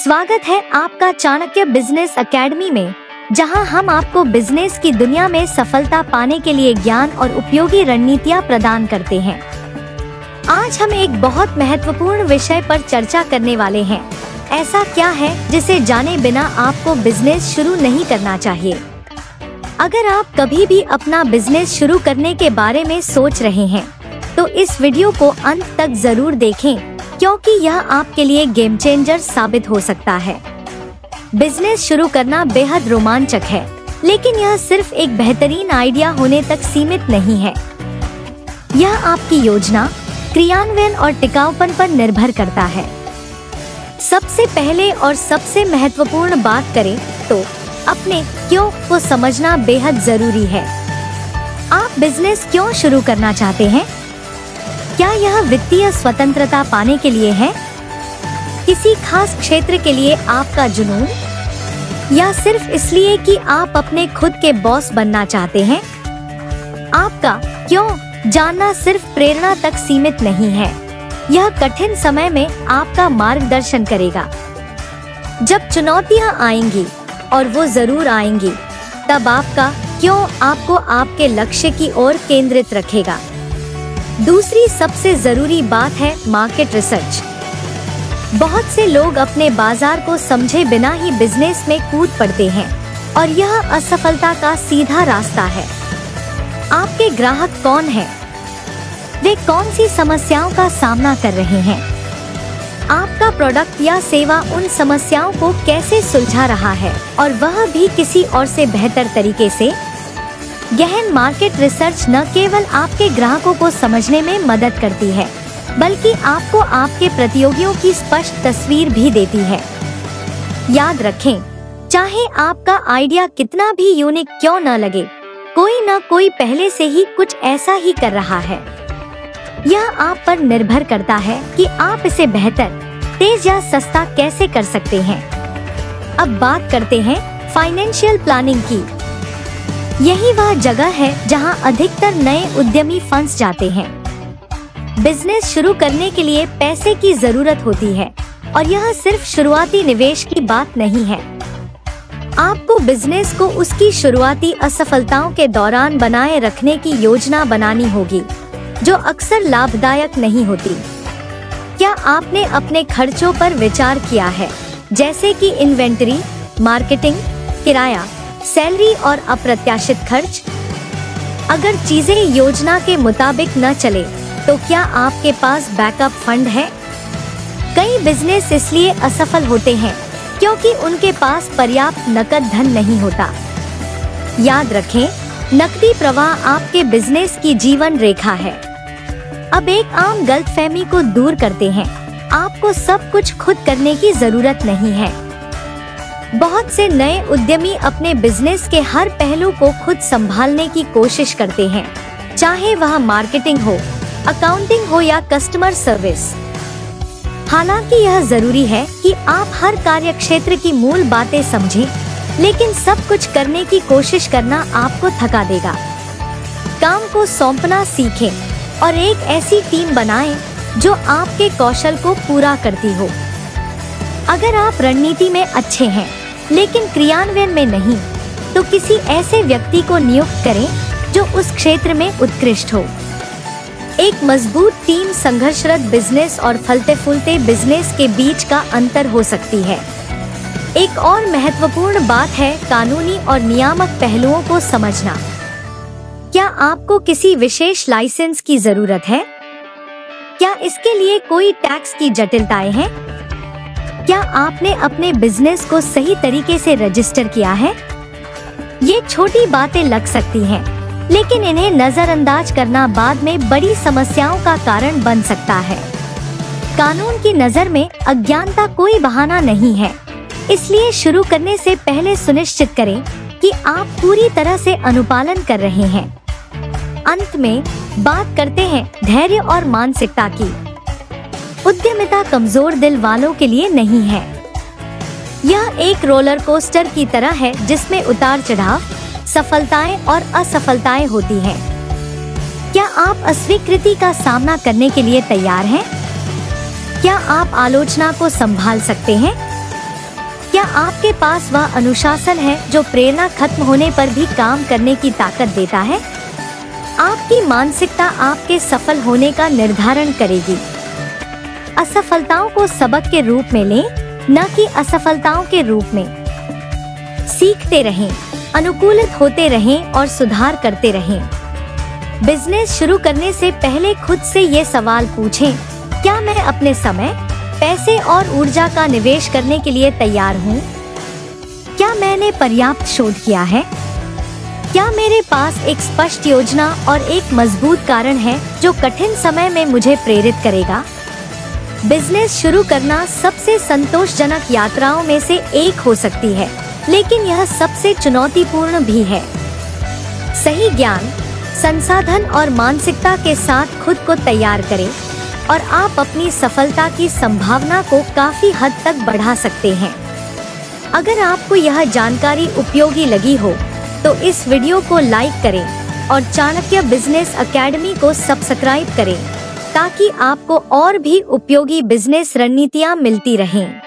स्वागत है आपका चाणक्य बिजनेस एकेडमी में, जहां हम आपको बिजनेस की दुनिया में सफलता पाने के लिए ज्ञान और उपयोगी रणनीतियां प्रदान करते हैं। आज हम एक बहुत महत्वपूर्ण विषय पर चर्चा करने वाले हैं। ऐसा क्या है जिसे जाने बिना आपको बिजनेस शुरू नहीं करना चाहिए? अगर आप कभी भी अपना बिजनेस शुरू करने के बारे में सोच रहे हैं, तो इस वीडियो को अंत तक जरूर देखें, क्योंकि यह आपके लिए गेम चेंजर साबित हो सकता है। बिजनेस शुरू करना बेहद रोमांचक है, लेकिन यह सिर्फ एक बेहतरीन आइडिया होने तक सीमित नहीं है। यह आपकी योजना, क्रियान्वयन और टिकाऊपन पर निर्भर करता है। सबसे पहले और सबसे महत्वपूर्ण बात करें तो अपने क्यों को समझना बेहद जरूरी है। आप बिजनेस क्यों शुरू करना चाहते हैं? क्या यह वित्तीय स्वतंत्रता पाने के लिए है, किसी खास क्षेत्र के लिए आपका जुनून, या सिर्फ इसलिए कि आप अपने खुद के बॉस बनना चाहते हैं? आपका क्यों जानना सिर्फ प्रेरणा तक सीमित नहीं है, यह कठिन समय में आपका मार्गदर्शन करेगा। जब चुनौतियां आएंगी, और वो जरूर आएंगी, तब आपका क्यों आपको आपके लक्ष्य की ओर केंद्रित रखेगा। दूसरी सबसे जरूरी बात है मार्केट रिसर्च। बहुत से लोग अपने बाजार को समझे बिना ही बिजनेस में कूद पड़ते हैं, और यह असफलता का सीधा रास्ता है। आपके ग्राहक कौन हैं? वे कौन सी समस्याओं का सामना कर रहे हैं? आपका प्रोडक्ट या सेवा उन समस्याओं को कैसे सुलझा रहा है, और वह भी किसी और से बेहतर तरीके से? गहन मार्केट रिसर्च न केवल आपके ग्राहकों को समझने में मदद करती है, बल्कि आपको आपके प्रतियोगियों की स्पष्ट तस्वीर भी देती है। याद रखें, चाहे आपका आइडिया कितना भी यूनिक क्यों न लगे, कोई न कोई पहले से ही कुछ ऐसा ही कर रहा है। यह आप पर निर्भर करता है कि आप इसे बेहतर, तेज या सस्ता कैसे कर सकते हैं। अब बात करते हैं फाइनेंशियल प्लानिंग की। यही वह जगह है जहां अधिकतर नए उद्यमी फंस जाते हैं। बिजनेस शुरू करने के लिए पैसे की जरूरत होती है, और यह सिर्फ शुरुआती निवेश की बात नहीं है। आपको बिजनेस को उसकी शुरुआती असफलताओं के दौरान बनाए रखने की योजना बनानी होगी, जो अक्सर लाभदायक नहीं होती। क्या आपने अपने खर्चों पर विचार किया है, जैसे कि इन्वेंटरी, मार्केटिंग, किराया, सैलरी और अप्रत्याशित खर्च? अगर चीजें योजना के मुताबिक न चले, तो क्या आपके पास बैकअप फंड है? कई बिजनेस इसलिए असफल होते हैं क्योंकि उनके पास पर्याप्त नकद धन नहीं होता। याद रखें, नकदी प्रवाह आपके बिजनेस की जीवन रेखा है। अब एक आम गलतफहमी को दूर करते हैं, आपको सब कुछ खुद करने की जरूरत नहीं है। बहुत से नए उद्यमी अपने बिजनेस के हर पहलू को खुद संभालने की कोशिश करते हैं, चाहे वह मार्केटिंग हो, अकाउंटिंग हो या कस्टमर सर्विस। हालांकि यह जरूरी है कि आप हर कार्य क्षेत्र की मूल बातें समझें, लेकिन सब कुछ करने की कोशिश करना आपको थका देगा। काम को सौंपना सीखें, और एक ऐसी टीम बनाएं जो आपके कौशल को पूरा करती हो। अगर आप रणनीति में अच्छे हैं, लेकिन क्रियान्वयन में नहीं, तो किसी ऐसे व्यक्ति को नियुक्त करें जो उस क्षेत्र में उत्कृष्ट हो। एक मजबूत टीम संघर्षरत बिजनेस और फलते फूलते बिजनेस के बीच का अंतर हो सकती है। एक और महत्वपूर्ण बात है कानूनी और नियामक पहलुओं को समझना। क्या आपको किसी विशेष लाइसेंस की जरूरत है? क्या इसके लिए कोई टैक्स की जटिलताएं हैं? क्या आपने अपने बिजनेस को सही तरीके से रजिस्टर किया है? ये छोटी बातें लग सकती हैं, लेकिन इन्हें नजरअंदाज करना बाद में बड़ी समस्याओं का कारण बन सकता है। कानून की नजर में अज्ञानता कोई बहाना नहीं है, इसलिए शुरू करने से पहले सुनिश्चित करें कि आप पूरी तरह से अनुपालन कर रहे हैं। अंत में बात करते हैं धैर्य और मानसिकता की। उद्यमिता कमजोर दिल वालों के लिए नहीं है। यह एक रोलर कोस्टर की तरह है, जिसमें उतार चढ़ाव, सफलताएं और असफलताएं होती हैं। क्या आप अस्वीकृति का सामना करने के लिए तैयार हैं? क्या आप आलोचना को संभाल सकते हैं? क्या आपके पास वह अनुशासन है जो प्रेरणा खत्म होने पर भी काम करने की ताकत देता है? आपकी मानसिकता आपके सफल होने का निर्धारण करेगी। असफलताओं को सबक के रूप में लें, न कि असफलताओं के रूप में। सीखते रहें, अनुकूलित होते रहें और सुधार करते रहें। बिजनेस शुरू करने से पहले खुद से ये सवाल पूछें, क्या मैं अपने समय, पैसे और ऊर्जा का निवेश करने के लिए तैयार हूँ? क्या मैंने पर्याप्त शोध किया है? क्या मेरे पास एक स्पष्ट योजना और एक मजबूत कारण है जो कठिन समय में मुझे प्रेरित करेगा? बिजनेस शुरू करना सबसे संतोषजनक यात्राओं में से एक हो सकती है, लेकिन यह सबसे चुनौतीपूर्ण भी है। सही ज्ञान, संसाधन और मानसिकता के साथ खुद को तैयार करें और आप अपनी सफलता की संभावना को काफी हद तक बढ़ा सकते हैं। अगर आपको यह जानकारी उपयोगी लगी हो तो इस वीडियो को लाइक करें और चाणक्य बिजनेस एकेडमी को सब्सक्राइब करें ताकि आपको और भी उपयोगी बिजनेस रणनीतियाँ मिलती रहें।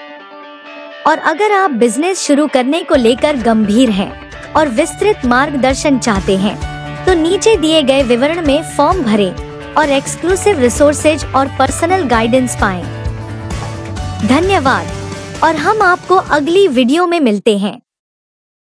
और अगर आप बिजनेस शुरू करने को लेकर गंभीर हैं और विस्तृत मार्गदर्शन चाहते हैं तो नीचे दिए गए विवरण में फॉर्म भरें और एक्सक्लूसिव रिसोर्सेज और पर्सनल गाइडेंस पाएं। धन्यवाद और हम आपको अगली वीडियो में मिलते हैं।